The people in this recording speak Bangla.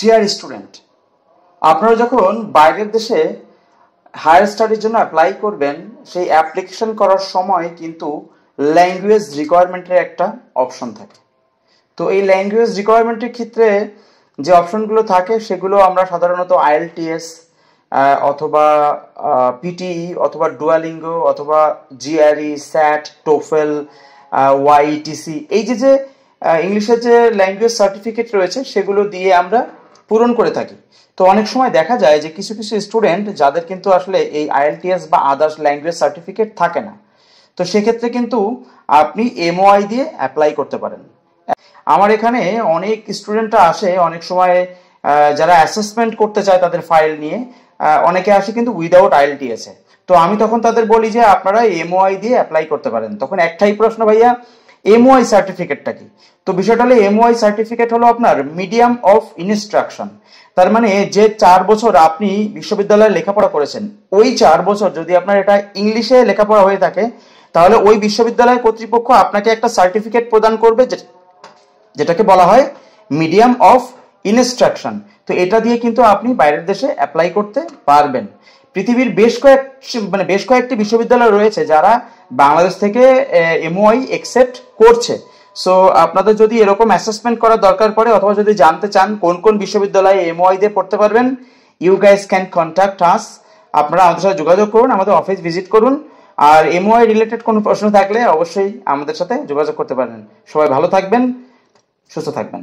ডিয়ার স্টুডেন্ট, আপনারা যখন বাইরের দেশে হায়ার স্টাডির জন্য অ্যাপ্লাই করবেন, সেই অ্যাপ্লিকেশন করার সময় কিন্তু ল্যাঙ্গুয়েজ রিকোয়ারমেন্টের একটা অপশন থাকে। তো এই ল্যাঙ্গুয়েজ রিকোয়ারমেন্টের ক্ষেত্রে যে অপশনগুলো থাকে সেগুলো আমরা সাধারণত আইএলটিএস অথবা পিটিই অথবা ডুয়ালিঙ্গো অথবা জিআরই, স্যাট, টোফেল, ওয়াইটিসি, এই যে ইংলিশের যে ল্যাঙ্গুয়েজ সার্টিফিকেট রয়েছে সেগুলো দিয়ে আমরা পূরণ করে থাকি। তো অনেক সময় দেখা যায় যে কিছু কিছু স্টুডেন্ট যাদের কিন্তু আসলে এই আইএলটিএস বা আদার্স ল্যাঙ্গুয়েজ সার্টিফিকেট থাকে না, তো সেক্ষেত্রে কিন্তু আপনি এমওআই দিয়ে অ্যাপ্লাই করতে পারেন। আমার এখানে অনেক স্টুডেন্টরা আসে, অনেক সময় যারা অ্যাসেসমেন্ট করতে চায় তাদের ফাইল নিয়ে, অনেকে আসে কিন্তু উইদাউট আইএলটিএস এ। তো আমি তখন তাদের বলি যে আপনারা এমওআই দিয়ে অ্যাপ্লাই করতে পারেন। তখন একটাই প্রশ্ন, ভাইয়া এমওআই সার্টিফিকেটটা কি? তো বিষয়টা হলো এমওআই সার্টিফিকেট হলো আপনার মিডিয়াম অফ ইনস্ট্রাকশন। তার মানে যে 4 বছর আপনি বিশ্ববিদ্যালয়ে লেখাপড়া করেছেন, ওই 4 বছর যদি আপনার এটা ইংলিশে লেখাপড়া হয়ে থাকে, তাহলে ওই বিশ্ববিদ্যালয় কর্তৃপক্ষ আপনাকে একটা সার্টিফিকেট প্রদান করবে যেটাকে বলা হয় মিডিয়াম অফ ইনস্ট্রাকশন। তো এটা দিয়ে কিন্তু আপনি বাইরের দেশে অ্যাপ্লাই করতে পারবেন। পৃথিবীর বেশ কয়েকটি বিশ্ববিদ্যালয় রয়েছে যারা বাংলাদেশ থেকে এমওআই অ্যাকসেপ্ট করছে। সো আপনাদের যদি এরকম অ্যাসেসমেন্ট করার দরকার পড়ে অথবা যদি জানতে চান কোন কোন বিশ্ববিদ্যালয়ে এমওআই দিয়ে পড়তে পারবেন, you guys can contact us. আপনারা আমাদের সাথে যোগাযোগ করুন, আমাদের অফিস ভিজিট করুন। আর এমওআই রিলেটেড কোনো প্রশ্ন থাকলে অবশ্যই আমাদের সাথে যোগাযোগ করতে পারেন। সবাই ভালো থাকবেন, সুস্থ থাকবেন।